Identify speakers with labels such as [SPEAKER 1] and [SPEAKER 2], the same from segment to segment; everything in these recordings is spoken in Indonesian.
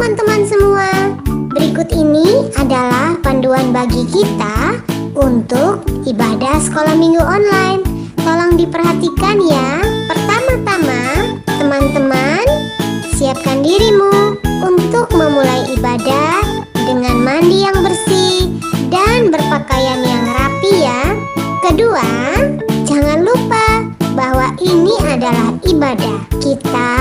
[SPEAKER 1] teman-teman semua, berikut ini adalah panduan bagi kita untuk ibadah sekolah minggu online. Tolong diperhatikan ya. Pertama-tama, teman-teman, siapkan dirimu untuk memulai ibadah dengan mandi yang bersih dan berpakaian yang rapi ya. Kedua, jangan lupa bahwa ini adalah ibadah. Kita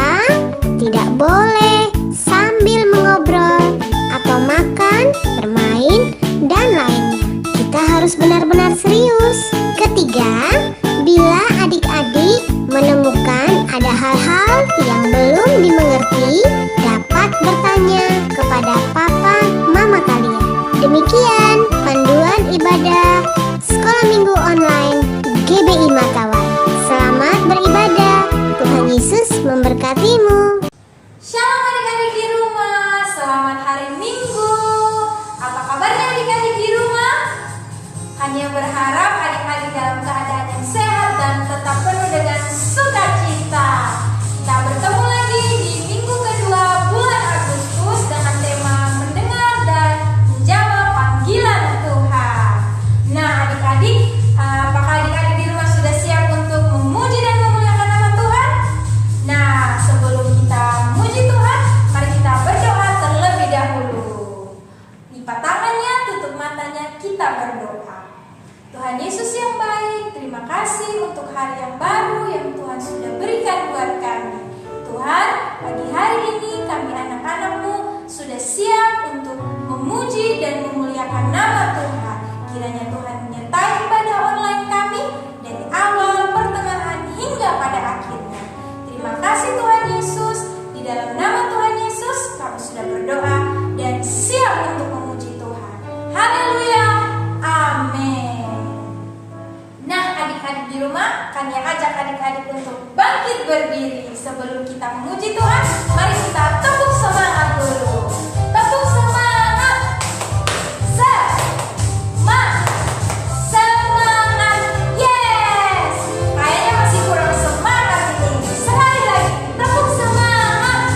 [SPEAKER 1] tidak boleh sambil mengobrol atau makan, bermain, dan lainnya. Kita harus benar-benar serius. Ketiga, bila adik-adik menemukan ada hal-hal yang belum dimengerti, dapat bertanya kepada papa mama kalian. Demikian panduan ibadah Sekolah Minggu Online GBI Matawai. Selamat beribadah. Tuhan Yesus memberkatimu.
[SPEAKER 2] Shalom adik-adik di rumah, selamat hari Minggu. Apa kabarnya adik-adik di rumah? Hanya berharap adik-adik dalam keadaan yang sehat dan tetap penuh dengan sukacita. Kita bertemu lagi di minggu kedua bulan Agustus dengan tema mendengar dan menjawab panggilan Tuhan. Nah adik-adik, apakah adik-adik di rumah sudah siap untuk memuji dan memuliakan nama Tuhan? Nah sebelum kita memuji Tuhan, mari kita berdoa terlebih dahulu. Lipat tangannya, tutup matanya, kita berdoa. Tuhan Yesus yang baik, terima kasih untuk hari yang baru yang Tuhan sudah berikan buat kami. Tuhan, pagi hari ini kami anak-anak-Mu sudah siap untuk memuji dan memuliakan nama Tuhan. Kiranya Tuhan menyertai ibadah online kami dari awal, pertengahan, hingga pada akhirnya. Terima kasih Tuhan Yesus. Di dalam nama Tuhan Yesus kami sudah berdoa dan siap untuk memuji Tuhan. Haleluya, amin. Nah adik-adik di rumah, kami ajak adik-adik untuk bangkit berdiri. Sebelum kita memuji Tuhan, mari kita tepuk semangat dulu. Tepuk semangat. Semangat. Yes. Kayaknya masih kurang semangat ini. Sekali lagi, tepuk semangat.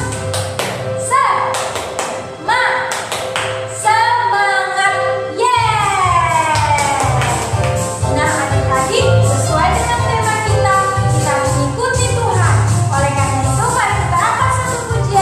[SPEAKER 2] Semangat. Yes. Nah adik-adik, sesuai dengan tema kita mengikuti Tuhan. Oleh karena itu mari kita angkat satu pujian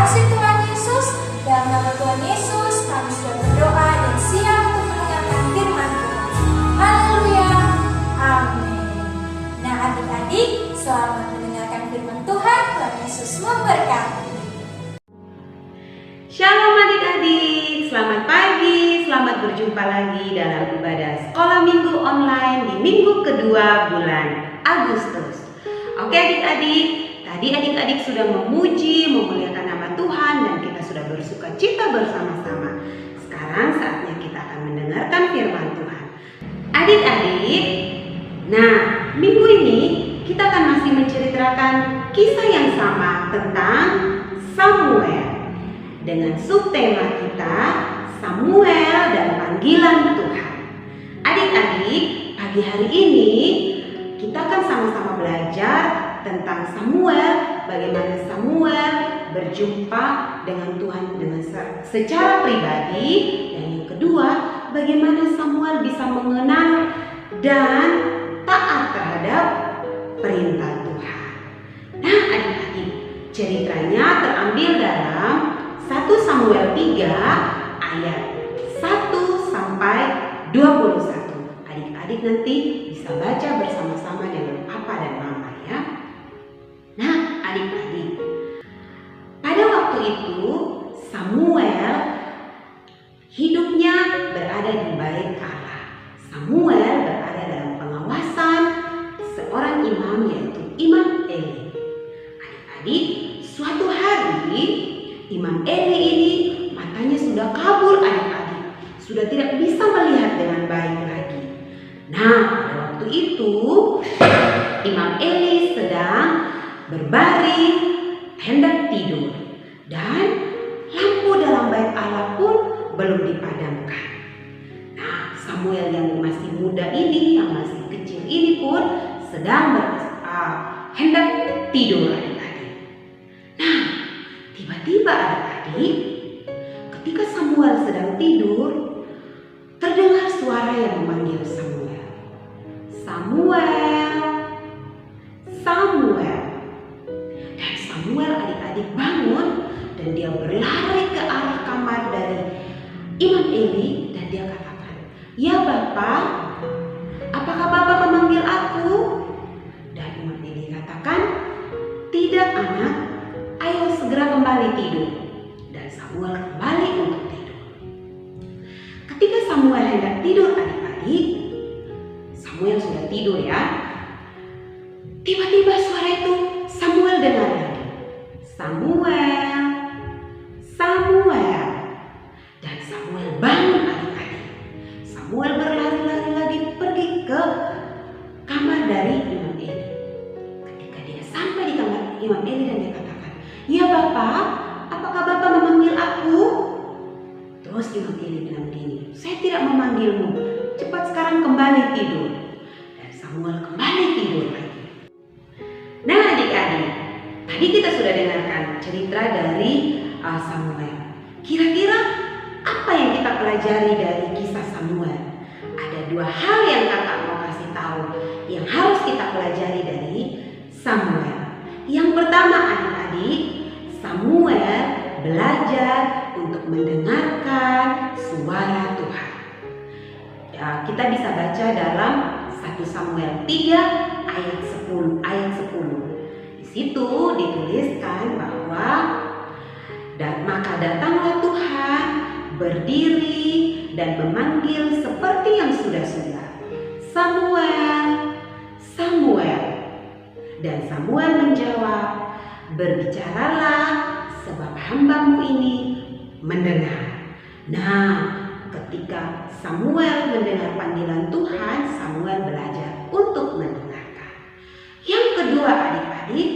[SPEAKER 2] kasih Tuhan Yesus, dalam nama Tuhan Yesus kami sudah berdoa dan siap untuk mendengarkan firman Tuhan. Haleluya, amin. Nah adik-adik, selamat mendengarkan firman Tuhan. Tuhan Yesus memberkati.
[SPEAKER 3] Shalom adik-adik, selamat pagi, selamat berjumpa lagi dalam ibadah sekolah minggu online di minggu kedua bulan Agustus. Oke adik-adik, tadi adik-adik sudah memuji, memuliakan nama Tuhan dan kita sudah bersuka cita bersama-sama. Sekarang saatnya kita akan mendengarkan firman Tuhan. Adik-adik, nah minggu ini kita akan masih menceritakan kisah yang sama tentang Samuel. Dengan subtema kita, Samuel dan panggilan Tuhan. Adik-adik, pagi hari ini kita akan sama-sama belajar tentang Samuel, bagaimana Samuel berjumpa dengan Tuhan secara pribadi, dan yang kedua, bagaimana Samuel bisa mengenal dan taat terhadap perintah Tuhan. Nah, adik-adik, ceritanya terambil dalam 1 Samuel 3 ayat 1 sampai 21. Adik-adik nanti bisa baca bersama-sama dengan papa dan mama ya. Nah, adik-adik, pada waktu itu Samuel hidupnya berada di bait Allah. Samuel berada dalam pengawasan seorang imam, yaitu Imam Eli. Adik-adik, suatu hari Imam Eli ini matanya sudah kabur adik-adik, sudah tidak bisa melihat dengan baik lagi. Nah, pada waktu itu Imam Eli sedang berbaring hendak tidur dan lampu dalam bait Allah pun belum dipadamkan. Nah, Samuel yang masih muda ini, yang masih kecil ini pun sedang hendak tidur adik-adik. Nah, tiba-tiba adik-adik, ketika Samuel sedang tidur, terdengar suara yang memanggil Samuel. Samuel, Samuel. Dan Samuel adik-adik bangun dan dia berlari ke arah kamar dari Imam Eli dan dia katakan, "Ya Bapak, apakah Bapak memanggil aku?" Dan Imam Eli katakan, "Tidak anak, ayo segera kembali tidur." Dan Samuel kembali untuk tidur. Ketika Samuel hendak tidur adik-adik, Samuel sudah tidur ya. Tiba-tiba suara itu Samuel dengar lagi. Samuel, Samuel. Dan Samuel bangun adik-adik. Samuel berlari-lari lagi pergi ke kamar dari Imam Eli. Ketika dia sampai di kamar Imam Eli dan dia katakan, "Ya Bapak, apakah Bapak memanggil aku?" Terus Imam Eli bilang begini, "Saya tidak memanggilmu, cepat sekarang kembali tidur." Dan Samuel kembali tidur lagi. Nah adik-adik, tadi kita sudah dengarkan cerita dari Samuel. Kira-kira apa yang kita pelajari dari kisah Samuel? Ada dua hal yang kakak mau kasih tahu yang harus kita pelajari dari Samuel. Yang pertama adik-adik, Samuel belajar untuk mendengarkan suara Tuhan. Ya, kita bisa baca dalam 1 Samuel 3 ayat 10. Di situ dituliskan bahwa maka datanglah Tuhan berdiri dan memanggil seperti yang sudah-sudah, "Samuel, Samuel." Dan Samuel menjawab, "Berbicaralah, sebab hamba-Mu ini mendengar." Nah, ketika Samuel mendengar panggilan Tuhan, Samuel belajar untuk mendengarkan. Yang kedua adik-adik,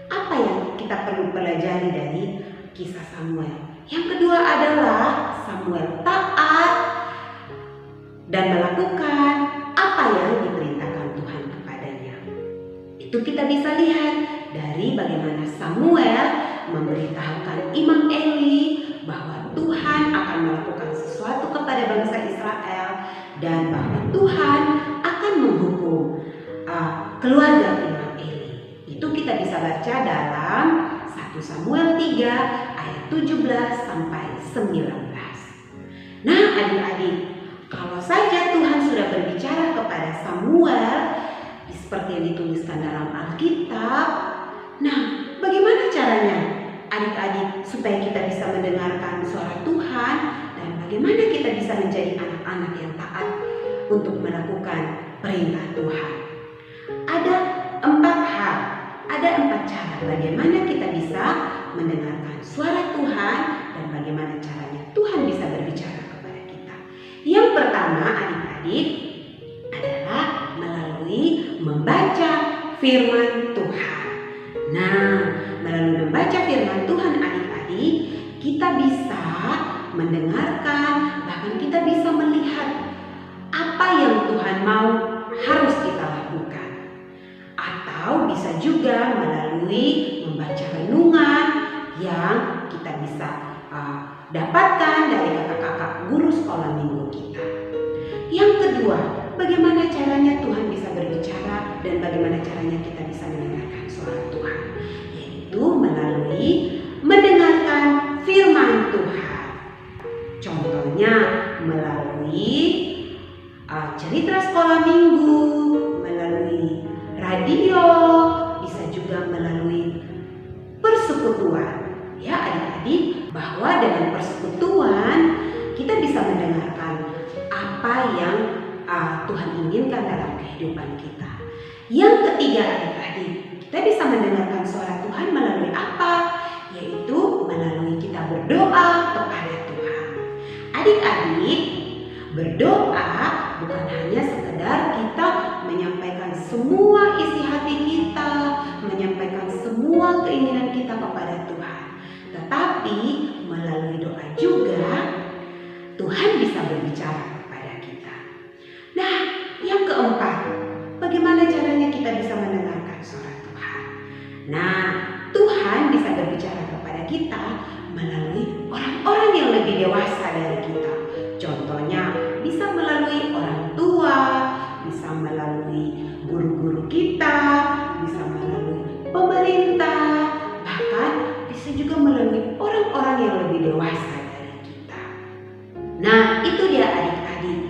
[SPEAKER 3] apa yang kita perlu pelajari dari kisah Samuel? Yang kedua adalah Samuel taat dan melakukan apa yang diperintahkan Tuhan kepadanya. Itu kita bisa lihat dari bagaimana Samuel memberitahukan Imam Eli bahwa Tuhan akan melakukan sesuatu kepada bangsa Israel dan bahwa Tuhan akan menghukum keluarga Imam Eli. Itu kita bisa baca dalam 1 Samuel 3 3 ayat 17 sampai 19. Nah, adik-adik, kalau saja Tuhan sudah berbicara kepada Samuel seperti yang dituliskan dalam Alkitab, nah bagaimana caranya adik-adik supaya kita bisa mendengarkan suara Tuhan dan bagaimana kita bisa menjadi anak-anak yang taat untuk melakukan perintah Tuhan? Ada 4 hal, ada 4 cara bagaimana kita bisa mendengarkan suara Tuhan dan bagaimana caranya Tuhan bisa berbicara kepada kita. Yang pertama, adik-adik, adalah melalui membaca firman Tuhan. Nah, melalui membaca firman Tuhan, adik-adik, kita bisa mendengarkan, bahkan kita bisa melihat apa yang Tuhan mau harus kita lakukan. Atau bisa juga melalui membaca renungan yang kita bisa dapatkan dari kakak-kakak guru sekolah minggu kita. Yang kedua, bagaimana caranya Tuhan bisa berbicara dan bagaimana caranya kita bisa mendengarkan suara Tuhan, yaitu melalui mendengarkan firman Tuhan. Contohnya melalui cerita sekolah minggu, melalui radio, bisa juga melalui persekutuan. Ya adik-adik, bahwa dengan persekutuan kita bisa mendengarkan apa yang Tuhan inginkan dalam kehidupan kita. Yang ketiga adik-adik, kita bisa mendengarkan suara Tuhan melalui apa? Yaitu melalui kita berdoa kepada Tuhan. Adik-adik, berdoa bukan hanya sekedar kita menyampaikan semua isi hati kita, menyampaikan semua keinginan kita kepada Tuhan. Tetapi melalui doa juga Tuhan bisa berbicara kepada kita. Nah, yang keempat, bagaimana caranya kita bisa mendengarkan suara Tuhan? Nah, Tuhan bisa berbicara kepada kita melalui orang-orang yang lebih dewasa dari kita. Contohnya bisa melalui orang tua, bisa melalui guru-guru kita, bisa melalui pemerintah, bahkan bisa juga melalui orang-orang yang lebih dewasa dari kita. Nah, itu dia adik-adik,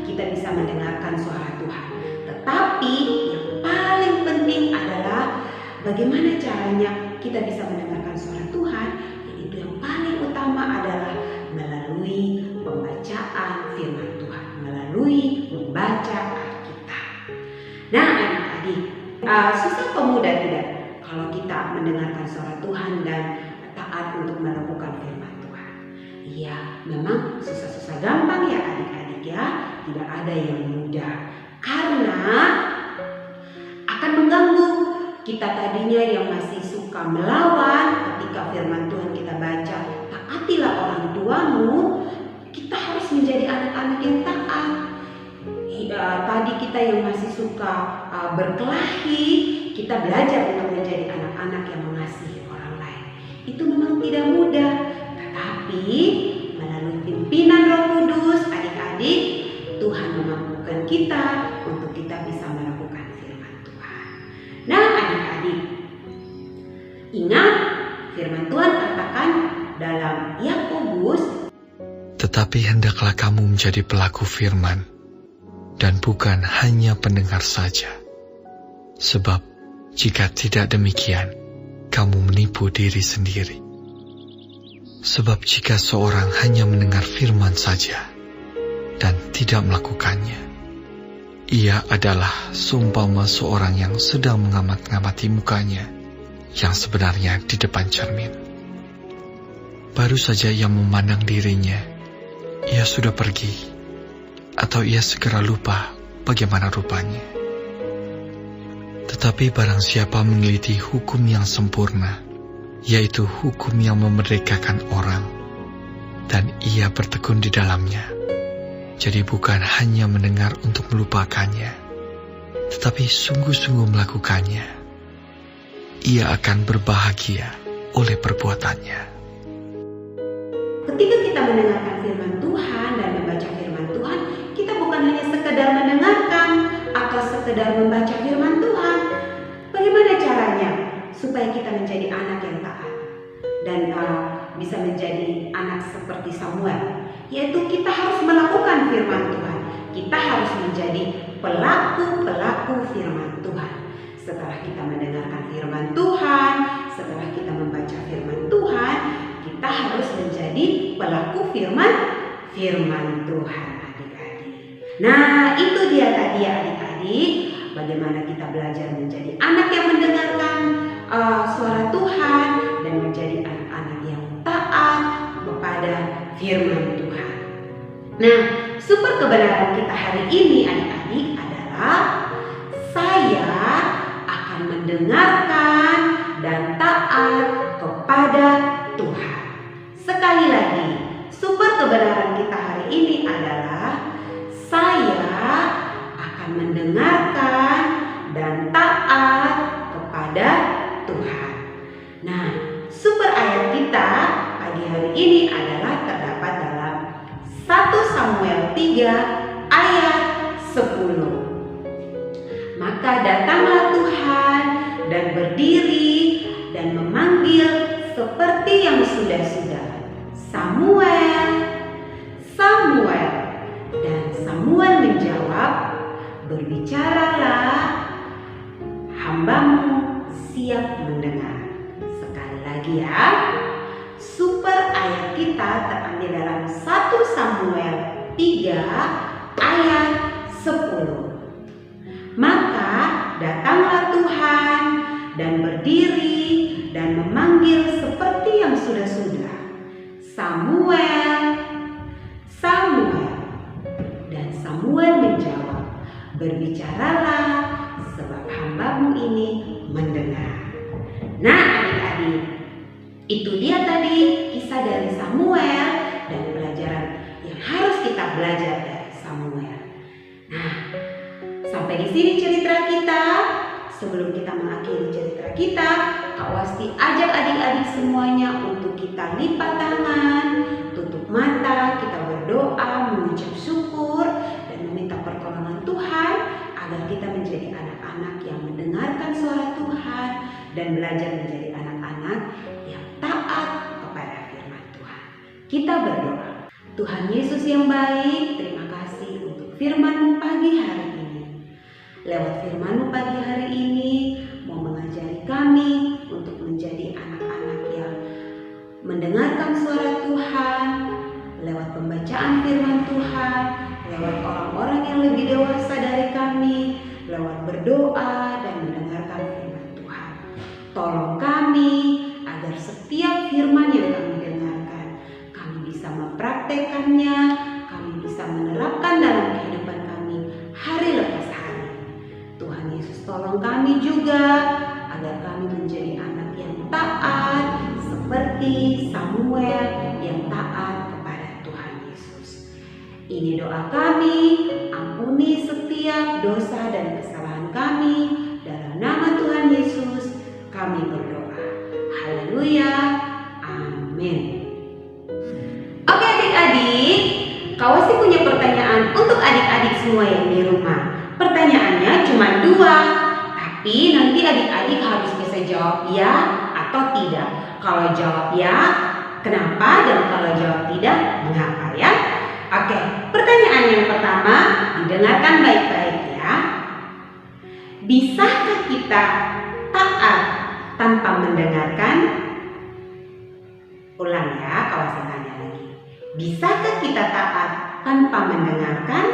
[SPEAKER 3] kita bisa mendengarkan suara Tuhan. Tetapi yang paling penting adalah bagaimana caranya kita bisa mendengarkan suara Tuhan, yaitu yang paling utama adalah melalui pembacaan firman Tuhan, melalui membaca Alkitab. Nah adik-adik, susah apa mudah tidak kalau kita mendengarkan suara Tuhan dan taat untuk melakukan firman Tuhan? Iya, memang susah-susah gampang ya adik-adik ya, tidak ada yang mudah. Karena akan mengganggu kita tadinya yang masih suka melawan ketika firman Tuhan kita baca, taatilah orang tuamu, kita harus menjadi anak-anak yang taat. Tadi kita yang masih suka berkelahi, kita belajar untuk menjadi anak-anak yang mengasihi orang lain. Itu memang tidak mudah, tetapi melalui pimpinan Roh Kudus, adik-adik, Tuhan memampukan kita untuk kita bisa melakukan firman Tuhan. Nah adik-adik, ingat firman Tuhan katakan dalam Yakobus,
[SPEAKER 4] tetapi hendaklah kamu menjadi pelaku firman dan bukan hanya pendengar saja. Sebab jika tidak demikian, kamu menipu diri sendiri. Sebab jika seorang hanya mendengar firman saja dan tidak melakukannya, ia adalah seumpama seorang yang sedang mengamat-ngamati mukanya yang sebenarnya di depan cermin. Baru saja ia memandang dirinya, ia sudah pergi, atau ia segera lupa bagaimana rupanya. Tetapi barang siapa meneliti hukum yang sempurna, yaitu hukum yang memerdekakan orang, dan ia bertekun di dalamnya, jadi bukan hanya mendengar untuk melupakannya, tetapi sungguh-sungguh melakukannya, ia akan berbahagia oleh perbuatannya.
[SPEAKER 3] Ketika kita mendengarkan firman Tuhan dan membaca firman Tuhan, kita bukan hanya sekedar mendengarkan atau sekedar membaca firman Tuhan. Bagaimana caranya supaya kita menjadi anak yang taat? dan bisa menjadi anak seperti Samuel, yaitu kita harus melakukan firman Tuhan. Kita harus menjadi pelaku-pelaku firman Tuhan. Setelah kita mendengarkan firman Tuhan, setelah kita membaca firman Tuhan, kita harus menjadi pelaku firman Tuhan, adik-adik. Nah, itu dia tadi ya adik-adik, bagaimana kita belajar menjadi anak yang mendengarkan suara Tuhan dan menjadi anak-anak yang taat kepada firman Tuhan. Nah, sumber kebenaran kita hari ini adik-adik adalah saya akan mendengarkan dan taat kepada Tuhan. Sekali lagi, sumber kebenaran kita hari ini adalah saya akan mendengarkan dan taat kepada Tuhan. Nah, sumber ayat kita pagi hari ini adalah terdapat dalam 1 Samuel 3 ayat 10. Maka datanglah Tuhan dan berdiri dan memanggil seperti yang sudah-sudah, Samuel, Samuel. Dan Samuel menjawab, berbicaralah, hambamu siap mendengar. Sekali lagi ya, sumber ayat kita terambil dalam 1 Samuel 3 ayat 10. Maka datanglah Tuhan dan berdiri dan memanggil seperti yang sudah-sudah, Samuel, Samuel. Dan Samuel menjawab, berbicaralah sebab hambamu ini mendengar. Nah adik-adik, itu dia tadi kisah dari Samuel dan pelajaran yang harus kita belajar dari Samuel. Nah, sampai di sini cerita kita. Sebelum kita mengakhiri cerita kita, Kak Wasti ajak adik-adik semuanya untuk kita lipat tangan, tutup mata, kita berdoa, mengucap syukur dan meminta pertolongan Tuhan agar kita menjadi anak-anak yang mendengarkan suara Tuhan dan belajar menjadi anak-anak yang taat kepada firman Tuhan. Kita berdoa. Tuhan Yesus yang baik, terima kasih untuk firman-Mu pagi hari ini. Lewat firman-Mu pagi hari ini mau mengajari kami untuk menjadi anak-anak yang mendengarkan suara Tuhan, lewat pembacaan firman Tuhan, lewat orang-orang yang lebih dewasa dari kami, lewat berdoa dan mendengarkan firman Tuhan. Tolong kami agar setiap firman yang kami dengarkan, kami bisa mempraktekannya, kami bisa menerapkan dalam kehidupan kami hari lepas hari. Tuhan Yesus tolong kami juga agar kami menjadi anak yang taat seperti Samuel yang taat kepada Tuhan Yesus. Ini doa kami, ampuni setiap dosa dan kesalahan kami, dalam nama Tuhan Yesus kami berdoa. Haleluya, amin. Oke adik-adik, Kak Wasti punya pertanyaan untuk adik-adik semua yang di rumah. Pertanyaannya cuma 2, tapi nanti adik-adik harus bisa jawab ya atau tidak. Kalau jawab ya, kenapa? Dan kalau jawab tidak, mengapa ya? Oke, pertanyaan yang pertama, didengarkan baik-baik ya. Bisakah kita taat tanpa mendengarkan? Ulang ya, kalau saya tanya lagi. Bisakah kita taat tanpa mendengarkan?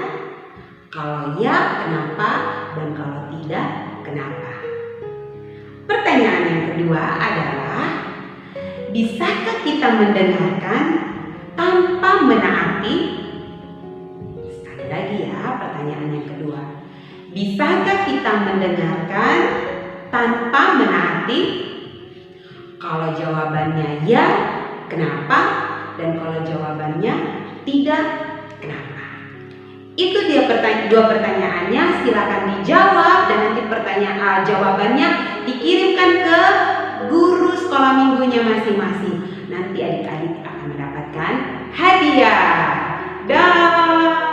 [SPEAKER 3] Kalau ya, kenapa? Dan kalau tidak, kenapa? Pertanyaan yang kedua adalah, bisakah kita mendengarkan tanpa menaati? Sekali lagi ya, pertanyaan yang kedua. Bisakah kita mendengarkan tanpa menaati? Kalau jawabannya ya, kenapa? Dan kalau jawabannya tidak, kenapa? Itu dia dua pertanyaannya, silakan dijawab dan nanti jawabannya dikirimkan ke guru sekolah minggunya masing-masing. Nanti adik-adik akan mendapatkan hadiah.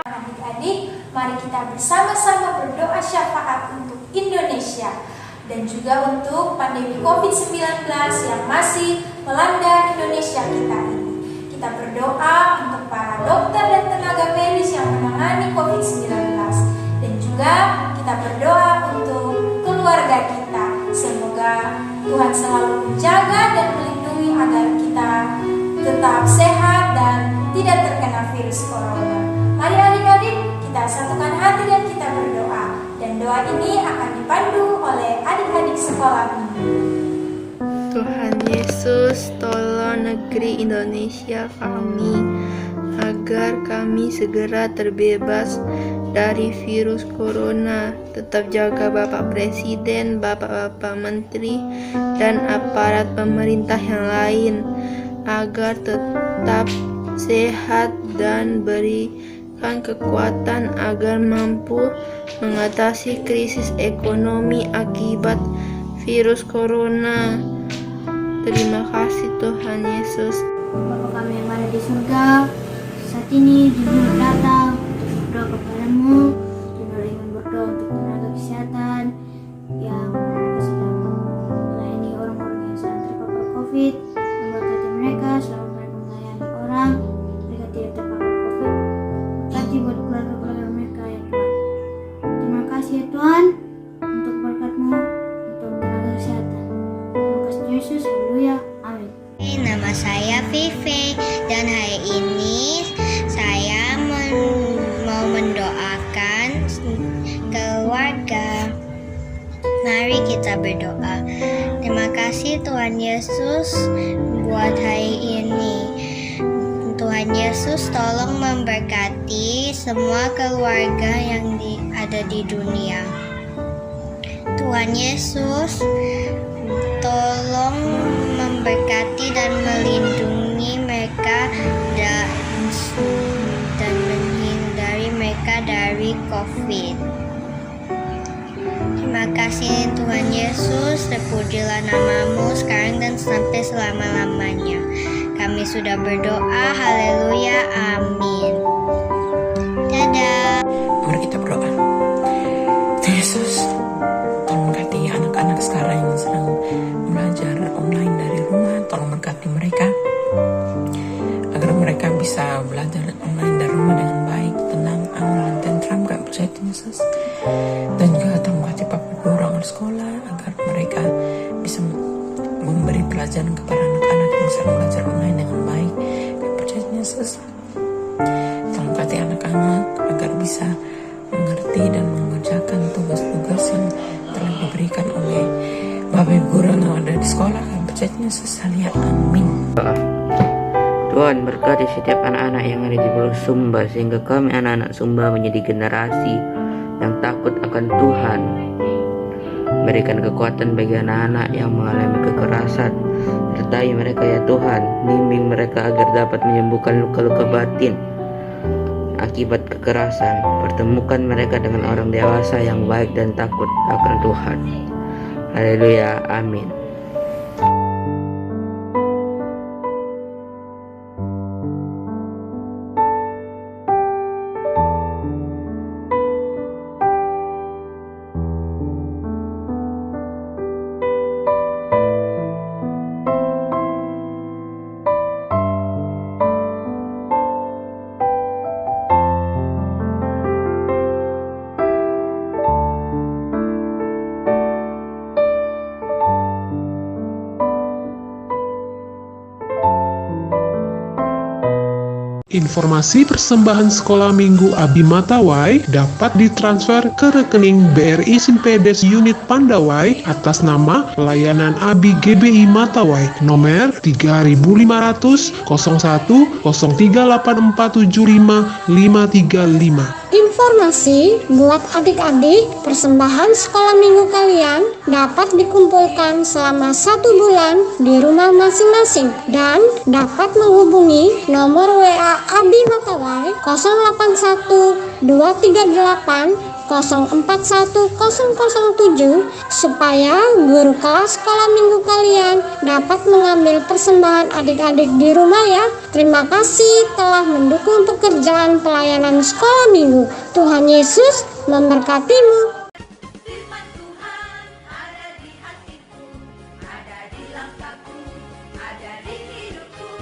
[SPEAKER 2] Adik-adik, mari kita bersama-sama berdoa syafaat untuk Indonesia dan juga untuk pandemi COVID-19 yang masih melanda Indonesia kita ini. Kita berdoa untuk para dokter dan tenaga medis yang menangani COVID-19. Dan juga kita berdoa untuk keluarga kita. Semoga Tuhan selalu menjaga dan melindungi agar kita tetap sehat dan tidak terkena virus corona. Mari adik-adik, kita satukan hati dan kita berdoa. Dan doa ini akan dipandu oleh adik-adik sekolah minggu.
[SPEAKER 5] Tuhan Yesus, tolong negeri Indonesia kami, agar kami segera terbebas dari virus corona. Tetap jaga Bapak Presiden, Bapak-Bapak Menteri, dan aparat pemerintah yang lain, agar tetap sehat dan berikan kekuatan agar mampu mengatasi krisis ekonomi akibat virus corona. Terima kasih Tuhan Yesus.
[SPEAKER 6] Bapa kami yang ada di surga, saat ini jujur datang untuk berdoa kepadamu. Jujur ingin berdoa untuk tenaga kesehatan yang sedang melayani orang-orang yang sedang terpapar COVID. Memberkati mereka selama mereka melayani orang, mereka tidak terpapar COVID. Berkati buat keluarga-keluarga mereka ya Tuhan. Terima kasih ya Tuhan untuk berkat-Mu untuk tenaga kesehatan. Terima kasih Yesus, haleluya, amin.
[SPEAKER 7] Nama saya Vivi dan hari ini saya mau mendoakan keluarga. Mari kita berdoa. Terima kasih Tuhan Yesus buat hari ini. Tuhan Yesus tolong memberkati semua keluarga yang ada di dunia. Tuhan Yesus tolong memberkati dan melindungi mereka dan menghindari mereka dari COVID. Terima kasih Tuhan Yesus, terpujilah namamu sekarang dan sampai selama-lamanya. Kami sudah berdoa, haleluya, amin. Dadah.
[SPEAKER 8] Mari kita berdoa. Tuhan Yesus, tolong berkati anak-anak sekarang yang sedang belajar online dari rumah. Tolong berkati mereka agar mereka bisa belajar online dari rumah dengan baik, tenang, aman, dan tentram. Kami percaya Tuhan Yesus. Dan juga tolong berkati Papa orang di sekolah agar mereka bisa memberi pelajaran kepada anak-anak yang sedang belajar online dengan baik. Kami percaya Tuhan Yesus. Tolong berkati anak-anak agar bisa mengerti dan mengerjakan tugas-tugas yang telah diberikan oleh Bapak Ibu guru yang ada di sekolah. Kami percaya Tuhan Yesus, haleluya, amin.
[SPEAKER 9] Tuhan berkati setiap anak-anak yang ada di Pulau Sumba, sehingga kami anak-anak Sumba menjadi generasi yang takut akan Tuhan. Berikan kekuatan bagi anak-anak yang mengalami kekerasan. Sertai mereka ya Tuhan, bimbing mereka agar dapat menyembuhkan luka-luka batin akibat kekerasan. Pertemukan mereka dengan orang dewasa yang baik dan takut akan Tuhan. Haleluya, amin.
[SPEAKER 10] Informasi persembahan sekolah minggu Abi Matawai dapat ditransfer ke rekening BRI Simpedes Unit Pandawai atas nama Layanan Abi GBI Matawai nomor 3500 01 038475 535.
[SPEAKER 1] Informasi buat adik-adik, persembahan sekolah minggu kalian dapat dikumpulkan selama 1 bulan di rumah masing-masing dan dapat menghubungi nomor WA Abi Matawai 081 238 041007 supaya guru kelas sekolah minggu kalian dapat mengambil persembahan adik-adik di rumah ya. Terima kasih telah mendukung pekerjaan pelayanan sekolah minggu. Tuhan Yesus memberkatimu.
[SPEAKER 11] Firman Tuhan ada di hatiku, ada di langkahku, ada di hidupku.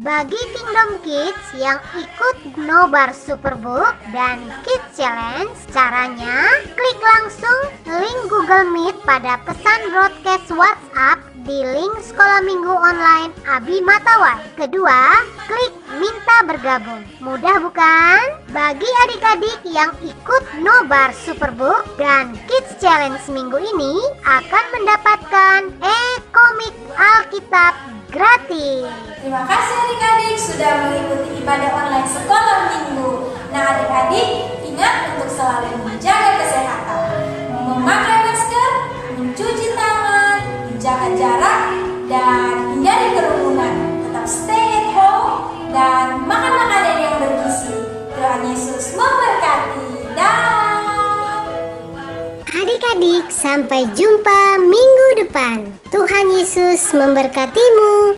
[SPEAKER 12] Bagi Kingdom Kids yang ikut nobar Superbook dan Kids Challenge, caranya klik langsung link Google Meet pada pesan broadcast WhatsApp di link Sekolah Minggu Online Abi Matawai. Kedua, klik minta bergabung. Mudah bukan? Bagi adik-adik yang ikut nobar Superbook dan Kids Challenge minggu ini akan mendapatkan e-komik Alkitab gratis.
[SPEAKER 2] Terima kasih adik-adik sudah mengikuti ibadah online sekolah minggu. Nah adik-adik, ingat untuk selalu menjaga kesehatan, memakai masker, mencuci tangan, menjaga jarak, dan hindari kerumunan. Tetap stay at home dan makan makanan yang bergizi. Tuhan Yesus memberkati.
[SPEAKER 12] Adik-adik, sampai jumpa minggu depan. Tuhan Yesus memberkatimu.